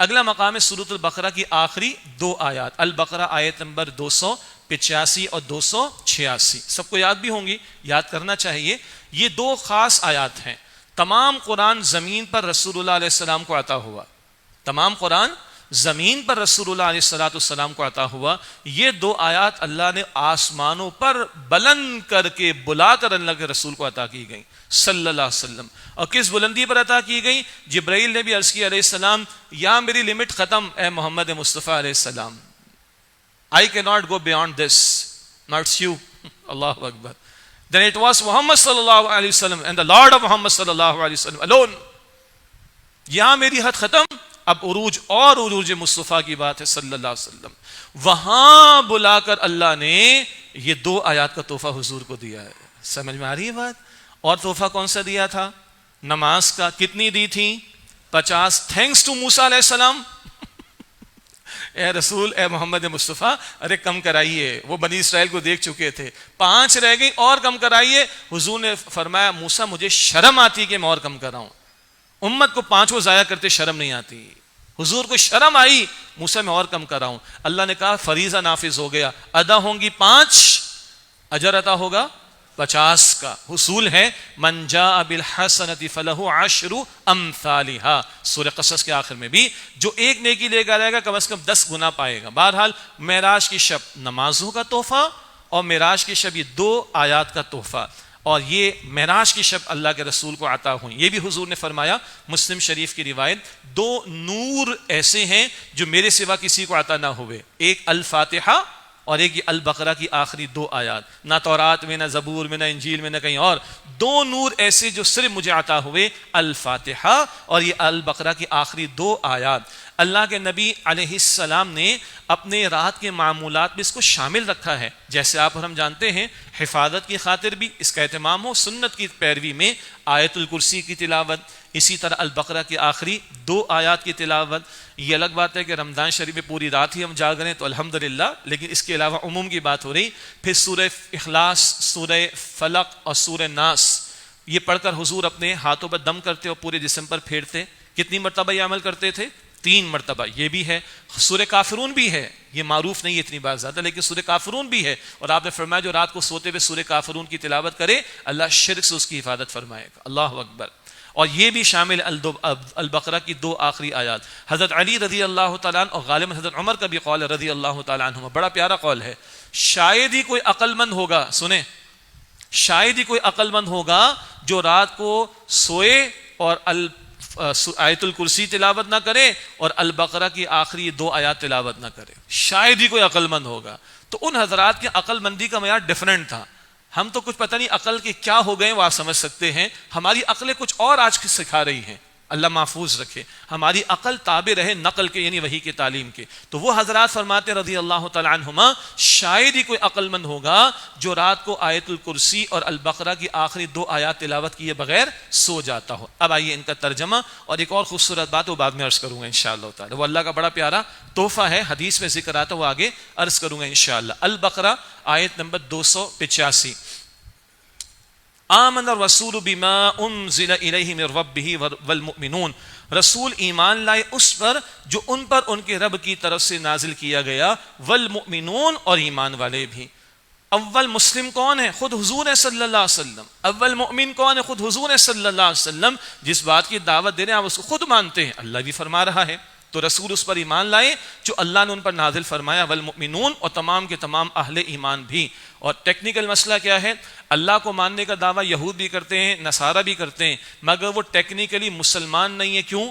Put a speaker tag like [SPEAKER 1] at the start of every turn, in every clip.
[SPEAKER 1] اگلا مقام ہے سورۃ البقرہ کی آخری 2 آیات، البقرہ آیت نمبر 285 اور 286، سب کو یاد بھی ہوں گی، یاد کرنا چاہیے۔ یہ 2 خاص آیات ہیں۔ تمام قرآن زمین پر رسول اللہ علیہ السلام کو عطا ہوا، تمام قرآن زمین پر رسول اللہ علیہ السلام کو عطا ہوا۔ یہ 2 آیات اللہ نے آسمانوں پر بلند کر کے بلا کر اللہ کے رسول کو عطا کی گئی صلی اللہ علیہ وسلم۔ اور کس بلندی پر عطا کی گئی؟ جبرائیل نے بھی عرض کیا علیہ السلام، یا میری لمٹ ختم اے محمد مصطفیٰ علیہ السلام، I cannot go beyond this, not you. Allahu Akbar. Then it was Muhammad sallallahu alaihi wasallam and the Lord of Muhammad sallallahu alaihi wasallam alone. یہاں میری حد ختم، اب عروج اور عروج مصطفیٰ کی بات ہے صلی اللہ علیہ وسلم۔ وہاں بلا کر اللہ نے یہ 2 آیات کا تحفہ حضور کو دیا ہے۔ سمجھ میں آ رہی ہے بات؟ اور تحفہ کون سا دیا تھا؟ نماز کا۔ کتنی دی تھی؟ 50۔ تھینکس ٹو موسیٰ علیہ السلام، اے رسول، اے محمد مصطفیٰ، ارے کم کرائیے، وہ بنی اسرائیل کو دیکھ چکے تھے، 5 رہ گئی اور کم کرائیے۔ حضور نے فرمایا موسیٰ مجھے شرم آتی کہ میں اور کم کراؤں، امت کو 5 ضائع کرتے شرم نہیں آتی، حضور کو شرم آئی موسیٰ میں اور کم کراؤں۔ اللہ نے کہا فریضہ نافذ ہو گیا، ادا ہوں گی 5، اجر عطا ہوگا 50 کا۔ حصول ہے من جاء بالحسنۃ فلہ 10 امثالھا، سورہ قصص کے آخر میں بھی جو ایک نیکی لے کر آئے گا کم از کم 10 گنا پائے گا۔ بہرحال معراج کی شب نمازوں کا تحفہ اور معراج کی شب یہ 2 آیات کا تحفہ، اور یہ معراج کی شب اللہ کے رسول کو عطا ہوئی۔ یہ بھی حضور نے فرمایا، مسلم شریف کی روایت، 2 نور ایسے ہیں جو میرے سوا کسی کو عطا نہ ہوئے، ایک الفاتحہ اور ایک یہ البقرہ کی آخری 2 آیات۔ نہ تورات میں، نہ زبور میں، نہ انجیل میں، نہ کہیں اور۔ 2 نور ایسے جو صرف مجھے عطا ہوئے، الفاتحہ اور یہ البقرہ کی آخری 2 آیات۔ اللہ کے نبی علیہ السلام نے اپنے رات کے معمولات میں اس کو شامل رکھا ہے، جیسے آپ اور ہم جانتے ہیں حفاظت کی خاطر بھی اس کا اہتمام ہو، سنت کی پیروی میں آیت الکرسی کی تلاوت، اسی طرح البقرہ کی آخری 2 آیات کی تلاوت۔ یہ الگ بات ہے کہ رمضان شریف میں پوری رات ہی ہم جاگ رہے ہیں تو الحمدللہ، لیکن اس کے علاوہ عموم کی بات ہو رہی۔ پھر سورہ اخلاص، سورہ فلق اور سورہ ناس یہ پڑھ کر حضور اپنے ہاتھوں پر دم کرتے اور پورے جسم پر پھیرتے۔ کتنی مرتبہ یہ عمل کرتے تھے؟ 3 مرتبہ۔ یہ بھی ہے، سورہ کافرون بھی ہے، یہ معروف نہیں ہے اتنی بات زیادہ، لیکن سورہ کافرون بھی ہے، اور آپ نے فرمایا جو رات کو سوتے ہوئے سورہ کافرون کی تلاوت کرے اللہ شرک سے اس کی حفاظت فرمائے گا۔ اللہ اکبر۔ اور یہ بھی شامل البقرہ کی 2 آخری آیات۔ حضرت علی رضی اللہ تعالیٰ عنہ اور غالباً حضرت عمر کا بھی قول ہے رضی اللہ تعالیٰ عنہ، بڑا پیارا قول ہے، شاید ہی کوئی عقل مند ہوگا، سنیں، شاید ہی کوئی عقل مند ہوگا جو رات کو سوئے اور آیت الکرسی تلاوت نہ کرے اور البقرہ کی آخری 2 آیات تلاوت نہ کرے، شاید ہی کوئی عقل مند ہوگا۔ تو ان حضرات کی عقل مندی کا معیار ڈیفرنٹ تھا، ہم تو کچھ پتہ نہیں عقل کے کیا ہو گئے وہ آپ سمجھ سکتے ہیں، ہماری عقلیں کچھ اور آج کی سکھا رہی ہیں، اللہ محفوظ رکھے، ہماری عقل تابع رہے نقل کے، یعنی وحی کے تعلیم کے۔ تو وہ حضرات فرماتے رضی اللہ تعالیٰ عنہما، شاید ہی کوئی عقل مند ہوگا جو رات کو آیت الکرسی اور البقرہ کی آخری 2 آیات تلاوت کیے بغیر سو جاتا ہو۔ اب آئیے ان کا ترجمہ، اور ایک اور خوبصورت بات وہ بعد میں عرض کروں گا انشاءاللہ تعالی، وہ اللہ کا بڑا پیارا تحفہ ہے، حدیث میں ذکر آتا وہ آگے عرض کروں گا انشاءاللہ۔ البقرہ آیت نمبر 285، آمن الرسول بما انزل الیہ من ربہ والمؤمنون، رسول ایمان لائے اس پر جو ان پر ان کے رب کی طرف سے نازل کیا گیا، والمؤمنون اور ایمان والے بھی۔ اول مسلم کون ہے؟ خود حضور ہے صلی اللہ علیہ وسلم۔ اول مؤمن کون ہے؟ خود حضور ہے صلی اللہ علیہ وسلم۔ جس بات کی دعوت دے رہے ہیں آپ اس کو خود مانتے ہیں، اللہ بھی فرما رہا ہے، تو رسول اس پر ایمان لائے جو اللہ نے ان پر نازل فرمایا، والمؤمنون اور تمام کے تمام اہل ایمان بھی۔ اور ٹیکنیکل مسئلہ کیا ہے؟ اللہ کو ماننے کا دعویٰ یہود بھی کرتے ہیں، نصارہ بھی کرتے ہیں، مگر وہ ٹیکنیکلی مسلمان نہیں ہے۔ کیوں؟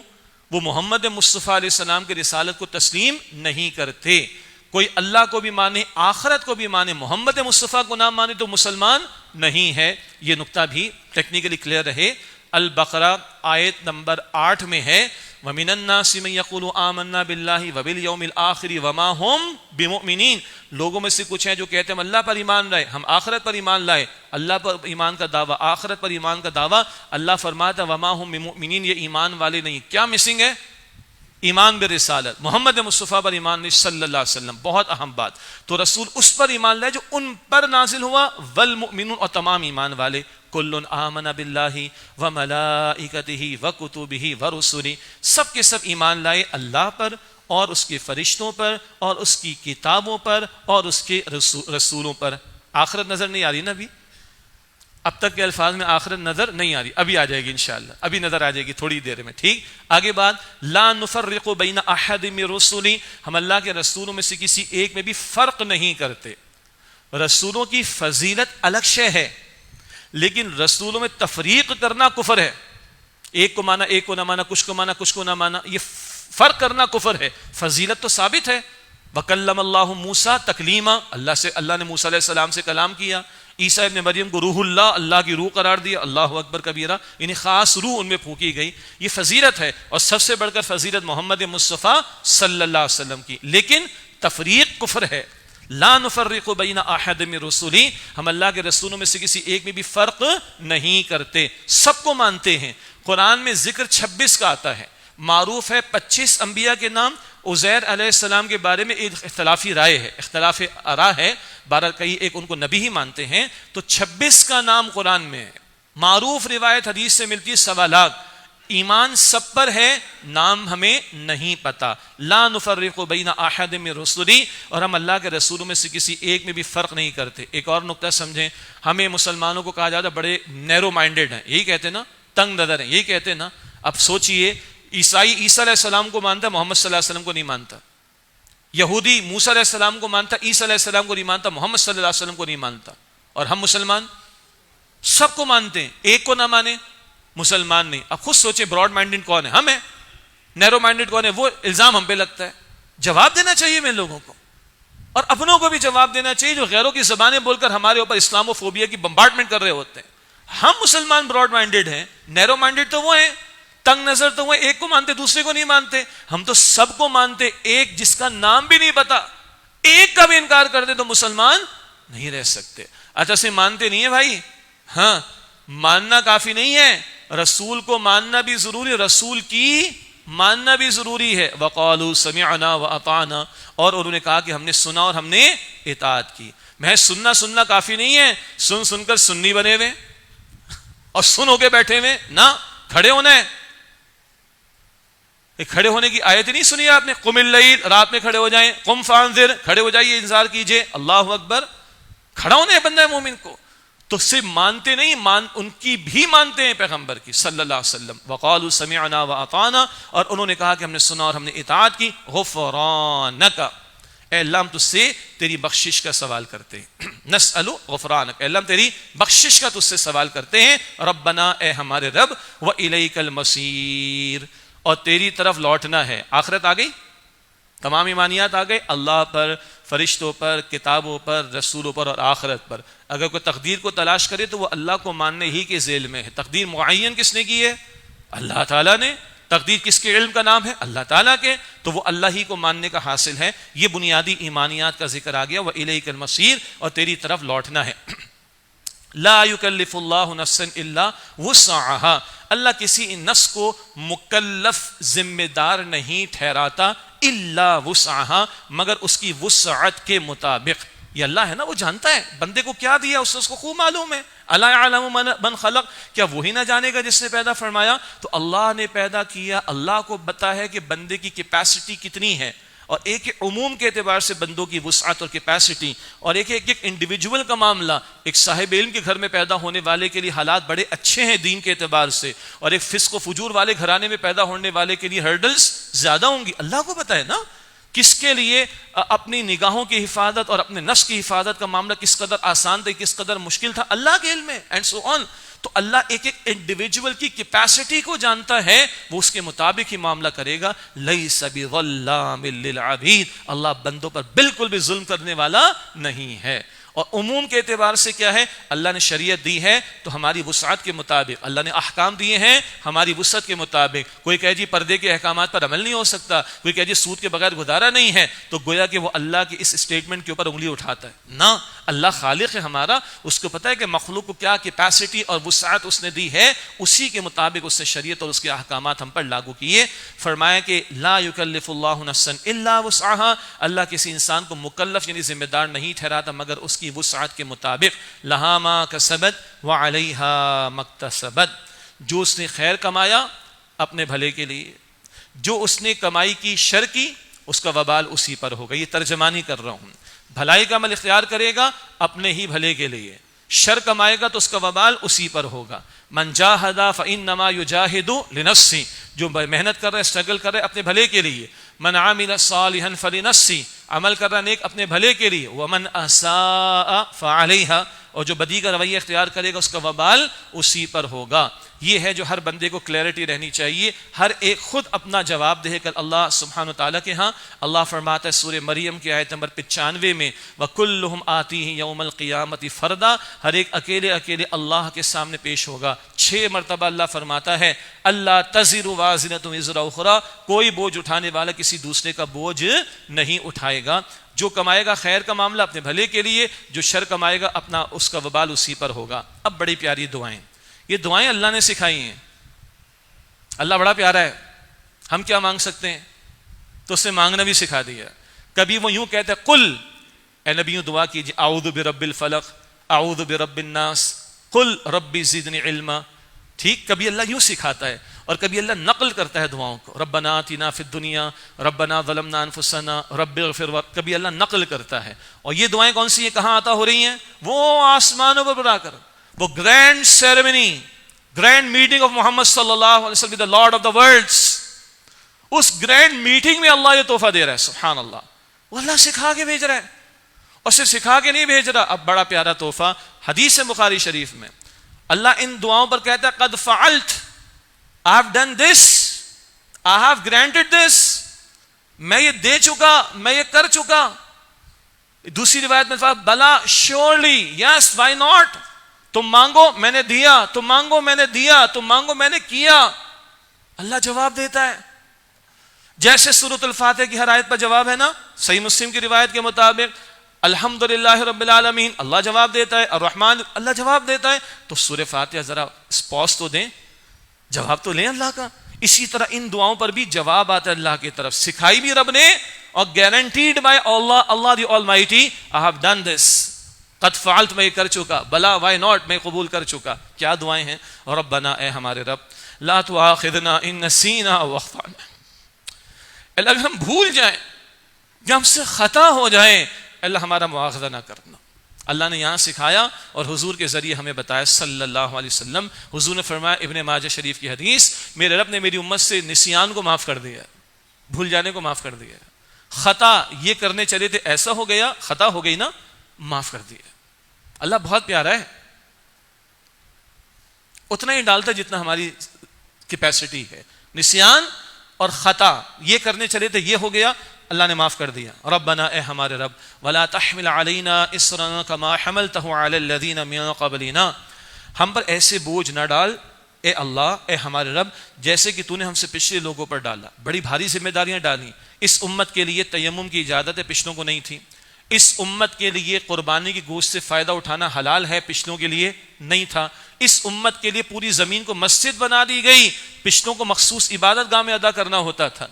[SPEAKER 1] وہ محمد مصطفیٰ علیہ السلام کی رسالت کو تسلیم نہیں کرتے۔ کوئی اللہ کو بھی مانے، آخرت کو بھی مانے، محمد مصطفیٰ کو نہ مانے تو مسلمان نہیں ہے۔ یہ نقطہ بھی ٹیکنیکلی کلیئر رہے۔ البقرہ آیت نمبر 8 میں ہے، وَمِنَ النَّاسِ مَن يَقُولُ آمَنَّا بِاللَّهِ وَبِالْيَوْمِ الْآخِرِ وَمَا هُمْ بِمُؤْمِنِينَ، لوگوں میں سے کچھ ہیں جو کہتے ہیں ہم اللہ پر ایمان لائے، ہم آخرت پر ایمان لائے، اللہ پر ایمان کا دعویٰ، آخرت پر ایمان کا دعویٰ، اللہ فرماتا وَمَا هُمْ بِمُؤْمِنِينَ، یہ ایمان والے نہیں۔ کیا مسنگ ہے؟ ایمان برسالت، محمد مصطفیٰ پر ایمان نہیں صلی اللہ علیہ وسلم، بہت اہم بات. تو رسول اس پر ایمان لائے جو ان پر نازل ہوا، والمؤمنون اور تمام ایمان والے. کل آمن باللہ وملائکتہ وکتبہ ورسلہ، سب کے سب ایمان لائے اللہ پر اور اس کے فرشتوں پر اور اس کی کتابوں پر اور اس کے رسولوں پر. آخرت نظر نہیں آ رہی نا ابھی؟ اب تک کے الفاظ میں آخرت نظر نہیں آ رہی، ابھی آ جائے گی انشاءاللہ، ابھی نظر آ جائے گی تھوڑی دیر میں. ٹھیک، آگے بات، لا نفرق بین احد من رسلی، ہم اللہ کے رسولوں میں سے کسی ایک میں بھی فرق نہیں کرتے. رسولوں کی فضیلت الگ شے ہے، لیکن رسولوں میں تفریق کرنا کفر ہے. ایک کو مانا ایک کو نہ مانا، کچھ کو مانا کچھ کو نہ مانا، یہ فرق کرنا کفر ہے. فضیلت تو ثابت ہے. وکلم اللہ موسیٰ تکلیما، اللہ نے موسیٰ علیہ السلام سے کلام کیا. عیسیٰ ابن مریم کو روح اللہ، اللہ کی روح قرار دیا. اللہ اکبر کبیرہ، یعنی خاص روح ان میں پھونکی گئی. یہ فضیلت ہے، اور سب سے بڑھ کر فضیلت محمد مصطفیٰ صلی اللہ علیہ وسلم کی. لیکن تفریق کفر ہے. لا نفرق بین احد من رسلی، ہم اللہ کے رسولوں میں سے کسی ایک میں بھی فرق نہیں کرتے، سب کو مانتے ہیں. قرآن میں ذکر 26 کا آتا ہے. معروف ہے 25 انبیاء کے نام. عزیر علیہ السلام کے بارے میں ایک اختلافی رائے ہے، اختلاف آراء ہے. 12 کئی ایک ان کو نبی ہی مانتے ہیں، تو 26 کا نام قرآن میں ہے. معروف روایت حدیث سے ملتی ہے 1.25 لاکھ. ایمان سب پر ہے، نام ہمیں نہیں پتا. لا نفرق بین احد من رسلی، اور ہم اللہ کے رسولوں میں سے کسی ایک میں بھی فرق نہیں کرتے. ایک اور نقطہ سمجھیں، ہمیں مسلمانوں کو کہا جاتا ہے بڑے نیرو مائنڈڈ ہیں، یہی کہتے ہیں نا، تنگ نظر ہیں، یہی کہتے ہیں نا. اب سوچئے، عیسائی عیسیٰ علیہ السلام کو مانتا، محمد صلی اللہ علیہ وسلم کو نہیں مانتا. یہودی موسیٰ علیہ السلام کو مانتا، عیسیٰ علیہ السلام کو نہیں مانتا، محمد صلی اللہ علیہ وسلم کو نہیں مانتا. اور ہم مسلمان سب کو مانتے ہیں، ایک کو نہ مانے مسلمان نہیں. اب خود سوچیں، براڈ مائنڈڈ کون ہے؟ ہم ہیں. نیرو مائنڈڈ کون ہے؟ وہ الزام ہم پہ لگتا ہے. جواب دینا چاہیے میں لوگوں کو، اور اپنوں کو بھی جواب دینا چاہیے جو غیروں کی زبانیں بول کر ہمارے اوپر اسلامو فوبیا کی بمبارڈمنٹ کر رہے ہوتے ہیں. ہم مسلمان براڈ مائنڈڈ ہیں، نیرو مائنڈڈ تو وہ ہیں، تنگ نظر تو وہ ایک کو مانتے دوسرے کو نہیں مانتے. ہم تو سب کو مانتے. ایک جس کا نام بھی نہیں پتا، ایک کا بھی انکار کر دے تو مسلمان نہیں رہ سکتے. اچھا سے مانتے نہیں ہے بھائی، ہاں ماننا کافی نہیں ہے، رسول کو ماننا بھی ضروری، رسول کی ماننا بھی ضروری ہے. وقالوا سمعنا واطعنا، اور انہوں نے کہا کہ ہم نے سنا اور ہم نے اطاعت کی. محض سننا کافی نہیں ہے، سن کر سنی بنے ہوئے اور سن ہو کے بیٹھے ہوئے نہ، کھڑے ہونا ہے. کھڑے ہونے کی آیت نہیں سنی آپ نے؟ قم اللیل، رات میں کھڑے ہو جائیں. قم فانذر، کھڑے ہو جائیے، انذار کیجئے. اللہ اکبر، کھڑا ہونا ہے بندہ مومن کو. تو صرف مانتے نہیں، ان کی بھی مانتے ہیں پیغمبر کی صلی اللہ علیہ وسلم. وقالوا سمعنا واطعنا، اور انہوں نے کہا کہ ہم نے سنا اور ہم نے اطاعت کی. غفرانک، اے اللہ ہم تجھ سے تیری بخشش کا سوال کرتے ہیں. نسأل غفرانک، اے اللہ ہم تیری بخشش کا تجھ سے سوال کرتے ہیں. ربنا، اے ہمارے رب، وإلیک المصیر، اور تیری طرف لوٹنا ہے. آخرت آ گئی، تمام ایمانیات آ گئے، اللہ پر، فرشتوں پر، کتابوں پر، رسولوں پر اور آخرت پر. اگر کوئی تقدیر کو تلاش کرے تو وہ اللہ کو ماننے ہی کے ذیل میں ہے. تقدیر معین کس نے کی ہے؟ اللہ تعالیٰ نے. تقدیر کس کے علم کا نام ہے؟ اللہ تعالیٰ کے. تو وہ اللہ ہی کو ماننے کا حاصل ہے. یہ بنیادی ایمانیات کا ذکر آ گیا. وإلیک المصیر، اور تیری طرف لوٹنا ہے. لا یکلف اللہ نفسا الا وسعها، اللہ کسی نفس کو مکلف ذمہ دار نہیں ٹھہراتا الا وسعها، مگر اس کی وسعت کے مطابق. یہ اللہ ہے نا، وہ جانتا ہے بندے کو کیا دیا، اس کو خوب معلوم ہے. الا یعلم من خلق، کیا وہی نہ جانے گا جس نے پیدا فرمایا؟ تو اللہ نے پیدا کیا، اللہ کو پتا ہے کہ بندے کی کیپیسٹی کتنی ہے. اور ایک عموم کے اعتبار سے بندوں کی وسعت اور کیپیسٹی، اور ایک انڈیویجول کا معاملہ. ایک صاحب علم کے گھر میں پیدا ہونے والے کے لیے حالات بڑے اچھے ہیں دین کے اعتبار سے، اور ایک فسق و فجور والے گھرانے میں پیدا ہونے والے کے لیے ہرڈلز زیادہ ہوں گی. اللہ کو پتہ ہے نا کس کے لیے اپنی نگاہوں کی حفاظت اور اپنے نفس کی حفاظت کا معاملہ کس قدر آسان تھا، کس قدر مشکل تھا، اللہ کے علم میں، اینڈ سو آن. تو اللہ ایک انڈیویجول کی کیپیسٹی کو جانتا ہے، وہ اس کے مطابق ہی معاملہ کرے گا. لیس بظلام للعبید، اللہ بندوں پر بالکل بھی ظلم کرنے والا نہیں ہے. اور عموم کے اعتبار سے کیا ہے؟ اللہ نے شریعت دی ہے تو ہماری وسعت کے مطابق، اللہ نے احکام دیے ہیں ہماری وسعت کے مطابق. کوئی کہے جی پردے کے احکامات پر عمل نہیں ہو سکتا، کوئی کہے جی سود کے بغیر گزارا نہیں ہے، تو گویا کہ وہ اللہ کی اس اسٹیٹمنٹ کے اوپر انگلی اٹھاتا ہے. نہ، اللہ خالق ہے ہمارا، اس کو پتہ ہے کہ مخلوق کو کیا کیپیسٹی اور وسعت اس نے دی ہے، اسی کے مطابق اس نے شریعت اور اس کے احکامات ہم پر لاگو کیے. فرمایا کہ لا یکلف اللہ نفسا الا وسعها، اللہ کسی انسان کو مکلف یعنی ذمہ دار نہیں ٹھہراتا مگر اس کی وسعت کے مطابق، لہا ما کسبت وعلیہا ما اکتسبت، جو اس نے خیر کمایا اپنے بھلے کے لیے، جو اس نے کمائی کی شر کی اس کا وبال اسی پر ہوگا. یہ ترجمانی کر رہا ہوں. بھلائی کا عمل اختیار کرے گا اپنے ہی بھلے کے لیے، شر کمائے گا تو اس کا وبال اسی پر ہوگا. من جاہد فانما یجاہد لنفسہ، جو محنت کر رہا ہے اسٹرگل کر رہا ہے اپنے بھلے کے لیے. من عمل صالحا فلنفسہ، عمل کر رہا ہے نیک اپنے بھلے کے لیے. ومن اساء فعلیہا، اور جو بدی کا رویہ اختیار کرے گا اس کا وبال اسی پر ہوگا. یہ ہے جو ہر بندے کو کلیئرٹی رہنی چاہیے. ہر ایک خود اپنا جواب دے کر اللہ سبحانہ وتعالیٰ کے ہاں. اللہ فرماتا ہے سورہ مریم کی آیت نمبر 95 میں، وَكُلُّهُمْ آتِيهِ يَوْمَ الْقِيَامَةِ فَرْدًا، ہر ایک اکیلے اکیلے اللہ کے سامنے پیش ہوگا. 6 مرتبہ اللہ فرماتا ہے اللہ تزر وازرۃ وزر اخری، کوئی بوجھ اٹھانے والا کسی دوسرے کا بوجھ نہیں اٹھائے گا. جو کمائے گا خیر کا معاملہ اپنے بھلے کے لیے، جو شر کمائے گا اپنا اس کا وبال اسی پر ہوگا. اب بڑی پیاری دعائیں، یہ دعائیں اللہ نے سکھائی ہیں. اللہ بڑا پیارا ہے، ہم کیا مانگ سکتے ہیں؟ تو اس نے مانگنا بھی سکھا دیا. کبھی وہ یوں کہتا ہے قل، اے نبیوں دعا کیجیے، اعوذ برب الفلق، اعوذ برب الناس، قل ربی زدنی علما. ٹھیک، کبھی اللہ یوں سکھاتا ہے اور کبھی اللہ نقل کرتا ہے دعاؤں کو. ربنا آتنا فی الدنیا، ربنا ظلمنا انفسنا رب اغفر، کبھی اللہ نقل کرتا ہے. اور یہ دعائیں کون سی ہیں، کہاں عطا ہو رہی ہیں؟ وہ آسمانوں پر بنا کر، وہ grand ceremony, grand meeting of Muhammad صلی اللہ علیہ وسلم the lord of the worlds. اس گرینڈ میٹنگ میں اللہ یہ تحفہ دے رہا ہے. سبحان اللہ، وہ اللہ سکھا کے بھیج رہا ہے. اور صرف سکھا کے نہیں بھیج رہا، اب بڑا پیارا تحفہ حدیث بخاری شریف میں اللہ ان دعاؤں پر کہتا ہے قد فعلت، I have done this, I have granted this، میں یہ دے چکا، میں یہ کر چکا. دوسری روایت میں بلا surely yes why not، تم مانگو میں نے دیا، تم مانگو میں نے دیا، تم مانگو میں نے کیا. اللہ جواب دیتا ہے. جیسے سورۃ الفاتحہ کی ہر آیت پر جواب ہے نا، صحیح مسلم کی روایت کے مطابق الحمدللہ رب العالمین، اللہ جواب دیتا ہے. الرحمن، اللہ جواب دیتا ہے. تو سورہ فاتحہ ذرا سپوز تو دیں، جواب تو لیں اللہ کا. اسی طرح ان دعاؤں پر بھی جواب آتا ہے اللہ کی طرف، سکھائی بھی رب نے اور guaranteed by Allah the Almighty, I have done this، قد فعلت، میں یہ کر چکا. بلا وائی ناٹ، میں قبول کر چکا. کیا دعائیں ہیں؟ ربنا، اے ہمارے رب، لا تؤاخذنا ان نسینا او اخطانا، اللہ اگر ہم بھول جائیں یا ہم سے خطا ہو جائیں، اللہ ہمارا مواخذہ نہ کرنا. اللہ نے یہاں سکھایا اور حضور کے ذریعے ہمیں بتایا صلی اللہ علیہ وسلم. حضور نے فرمایا ابن ماجہ شریف کی حدیث، میرے رب نے میری امت سے نسیان کو معاف کر دیا، بھول جانے کو معاف کر دیا. خطا یہ کرنے چلے تھے، ایسا ہو گیا، خطا ہو گئی نا، معاف کر دیا. اللہ بہت پیارا ہے، اتنا ہی ڈالتا جتنا ہماری کیپیسٹی ہے. نسیان اور خطا یہ کرنے چلے تھے، یہ ہو گیا، اللہ نے معاف کر دیا. ربنا، اے ہمارے رب، ولا تحمل علینا اصرا کما حملتہ علی الذین من قبلنا، ہم پر ایسے بوجھ نہ ڈال اے اللہ، اے ہمارے رب، جیسے کہ تو نے ہم سے پچھلے لوگوں پر ڈالا. بڑی بھاری ذمہ داریاں ڈالیں. اس امت کے لیے تیمم کی اجازت ہے، پچھلوں کو نہیں تھی. اس امت کے لیے قربانی کی گوشت سے فائدہ اٹھانا حلال ہے، پچھلوں کے لیے نہیں تھا. اس امت کے لیے پوری زمین کو مسجد بنا دی گئی، پچھلوں کو مخصوص عبادت گاہ میں ادا کرنا ہوتا تھا.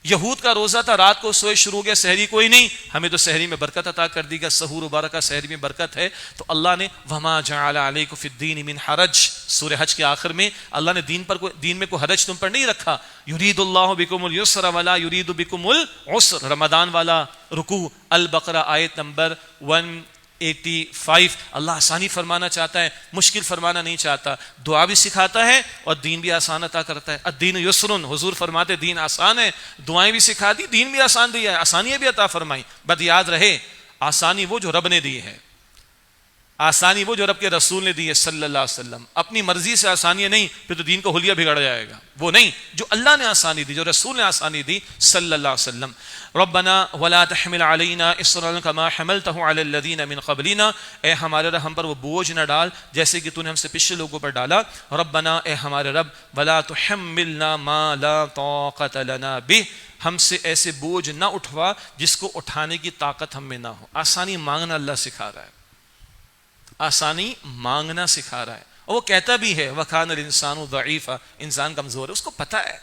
[SPEAKER 1] یہود کا روزہ تھا، رات کو سوئے شروع ہو گیا، سحری کوئی نہیں، ہمیں تو سحری میں برکت عطا کر دی گا. سحور مبارکہ سحری میں برکت ہے. تو اللہ نے وما جعل علیکم فی الدین من حرج، سورہ حج کے آخر میں اللہ نے دین میں کوئی حرج تم پر نہیں رکھا. یرید اللہ بکم اليسر ولا یرید بکم العسر، رمضان والا رکوع. البقرہ آیت نمبر 185. اللہ آسانی فرمانا چاہتا ہے، مشکل فرمانا نہیں چاہتا. دعا بھی سکھاتا ہے اور دین بھی آسان عطا کرتا ہے. الدین یسرن، حضور فرماتے دین آسان ہے. دعائیں بھی سکھا دی، دین بھی آسان دیا ہے، آسانیاں بھی عطا فرمائی. بس یاد رہے، آسانی وہ جو رب نے دی ہے، آسانی وہ جو رب کے رسول نے دی ہے صلی اللہ علیہ وسلم. اپنی مرضی سے آسانیاں نہیں، پھر تو دین کو حلیہ بگڑ جائے گا. وہ نہیں، جو اللہ نے آسانی دی، جو رسول نے آسانی دی صلی اللہ علیہ وسلم. ربنا ولا تحمل علینا اصرا کما حملتہ علی الذین من قبلنا، اے ہمارے رب ہم پر وہ بوجھ نہ ڈال جیسے کہ تو نے ہم سے پچھلے لوگوں پر ڈالا. ربنا، اے ہمارے رب، ولا تحملنا ما لا طاقت لنا بہ، ہم سے ایسے بوجھ نہ اٹھوا جس کو اٹھانے کی طاقت ہم میں نہ ہو. آسانی مانگنا اللہ سکھا رہا ہے، آسانی مانگنا سکھا رہا ہے. اور وہ کہتا بھی ہے وَكَانَ الْإِنسَانُ ضَعِيفًا، انسان کمزور ہے، اس کو پتہ ہے.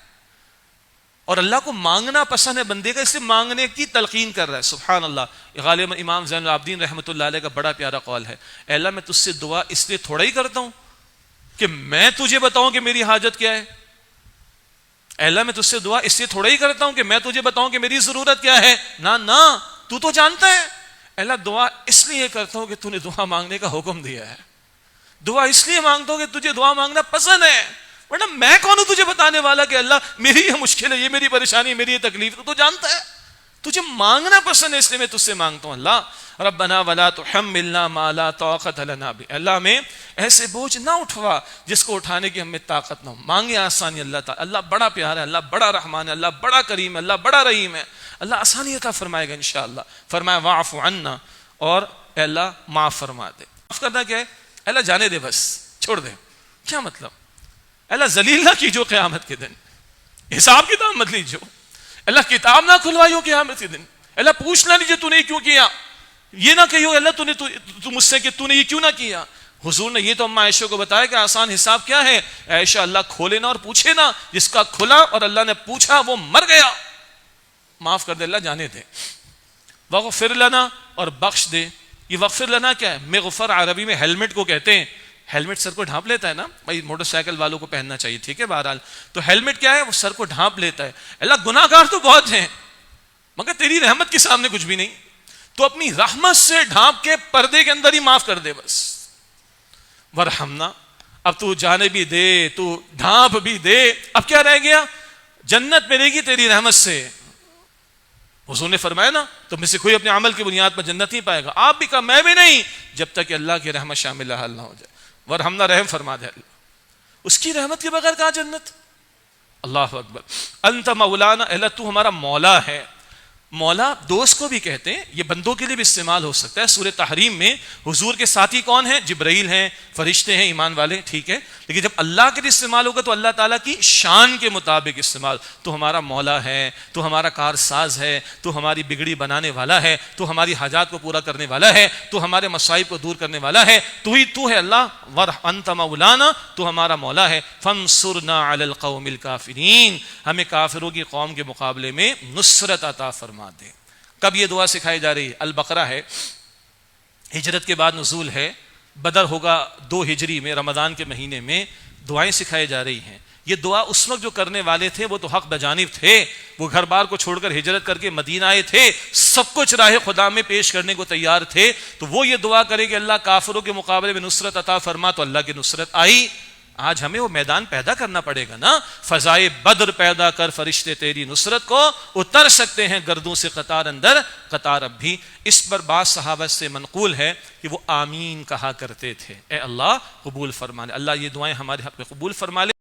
[SPEAKER 1] اور اللہ کو مانگنا پسند ہے بندے کا، اس سے مانگنے کی تلقین کر رہا ہے. سبحان اللہ. غالباً امام زین العابدین رحمۃ اللہ علیہ کا بڑا پیارا قول ہے، اے اللہ میں تجھ سے دعا اس لیے تھوڑا ہی کرتا ہوں کہ میں تجھے بتاؤں کہ میری حاجت کیا ہے. اے اللہ میں تجھ سے دعا اس لیے تھوڑا ہی کرتا ہوں کہ میں تجھے بتاؤں کہ میری ضرورت کیا ہے. نہ تو جانتا ہے. اے اللہ دعا اس لیے کرتا ہوں کہ تو نے دعا مانگنے کا حکم دیا ہے. دعا اس لیے مانگتا ہوں کہ تجھے دعا مانگنا پسند ہے، ورنہ میں کون ہوں تجھے بتانے والا کہ اللہ میری یہ مشکل ہے، یہ میری پریشانی، میری یہ تکلیف. تو جانتا ہے، تجھے مانگنا پسند ہے، اس لیے میں تجھ سے مانگتا ہوں. اللہ ربنا ولا تحملنا ما لا طاقت لنا به، اللہ میں ایسے بوجھ نہ اٹھوا جس کو اٹھانے کی ہمیں طاقت نہ ہو. مانگے آسانی اللہ تعالی. اللہ بڑا پیارا ہے، اللہ بڑا رحمان ہے، اللہ بڑا کریم ہے، اللہ بڑا رحیم ہے. اللہ آسانی عطا فرمائے گا انشاءاللہ. فرمایا واعف عنا، اور اے اللہ معاف فرما دے. معاف کرنا کیا ہے؟ اے اللہ جانے دے، بس چھوڑ دے. کیا مطلب؟ اللہ ذلیل نہ کیجو قیامت کے دن، حساب کتاب مت لیجو. اللہ کتاب نہ کھلوائیو قیامت کے دن. اللہ پوچھ نہ لیجیے تو نے کیوں کیا. یہ نہ کہیو اللہ تو مجھ سے کہ تو نے یہ کیوں نہ کیا. حضور نے یہ تو اما عائشہ کو بتایا کہ آسان حساب کیا ہے. عائشہ اللہ کھولے نہ اور پوچھے نہ، جس کا کھلا اور اللہ نے پوچھا وہ مر گیا. معاف کر دے اللہ، جانے دے. وغفر لنا، اور بخش دے. یہ وغفر لنا کیا ہے؟ مغفر عربی میں ہیلمٹ کو کہتے ہیں. ہیلمٹ سر کو ڈھانپ لیتا ہے نا بھائی، موٹر سائیکل والوں کو پہننا چاہیے، ٹھیک ہے. بہرحال تو ہیلمٹ کیا ہے؟ وہ سر کو ڈھانپ لیتا ہے. اللہ گناہ گار تو بہت ہیں مگر تیری رحمت کے سامنے کچھ بھی نہیں. تو اپنی رحمت سے ڈھانپ کے پردے کے اندر ہی معاف کر دے بس. ورحمنا، اب تو جانے بھی دے، تو ڈھانپ بھی دے. اب کیا رہ گیا؟ جنت ملے گی تیری رحمت سے. حضور نے فرمایا نا، تو میں سے کوئی اپنے عمل کی بنیاد پر جنت نہیں پائے گا. آپ بھی کہا میں بھی نہیں، جب تک کہ اللہ کی رحمت شامل حال نہ ہو جائے. ورحمنا، رحم فرما دے اللہ. اس کی رحمت کے بغیر کہاں جنت. اللہ اکبر. انت مولانا، اللہ تو ہمارا مولا ہے. مولا دوست کو بھی کہتے ہیں، یہ بندوں کے لیے بھی استعمال ہو سکتا ہے. سورہ تحریم میں حضور کے ساتھی کون ہیں؟ جبرائیل ہیں، فرشتے ہیں، ایمان والے، ٹھیک ہے. لیکن جب اللہ کے لیے استعمال ہوگا تو اللہ تعالیٰ کی شان کے مطابق استعمال. تو ہمارا مولا ہے، تو ہمارا کارساز ہے، تو ہماری بگڑی بنانے والا ہے، تو ہماری حاجات کو پورا کرنے والا ہے، تو ہمارے مصائب کو دور کرنے والا ہے. تو ہے اللہ. انت مولانا، تو ہمارا مولا ہے. فانصرنا علی القوم الکافرین، ہمیں کافروں کی قوم کے مقابلے میں نصرت عطا فرما دے. کب یہ دعا سکھائی جا رہی ہے؟ البقرہ ہے، ہجرت کے بعد نزول ہے. بدر ہوگا 2 ہجری میں، رمضان کے مہینے میں دعائیں سکھائی جا رہی ہیں. یہ دعا اس وقت جو کرنے والے تھے وہ تو حق بجانب تھے، وہ گھر بار کو چھوڑ کر ہجرت کر کے مدینہ آئے تھے، سب کچھ راہ خدا میں پیش کرنے کو تیار تھے. تو وہ یہ دعا کرے کہ اللہ کافروں کے مقابلے میں نصرت عطا فرما، تو اللہ کی نصرت آئی. آج ہمیں وہ میدان پیدا کرنا پڑے گا نا. فضائے بدر پیدا کر فرشتے تیری نصرت کو اتر سکتے ہیں گردوں سے قطار اندر قطار اب بھی. اس پر بعض صحابہ سے منقول ہے کہ وہ آمین کہا کرتے تھے. اے اللہ قبول فرما لے، اللہ یہ دعائیں ہمارے حق میں قبول فرما لے.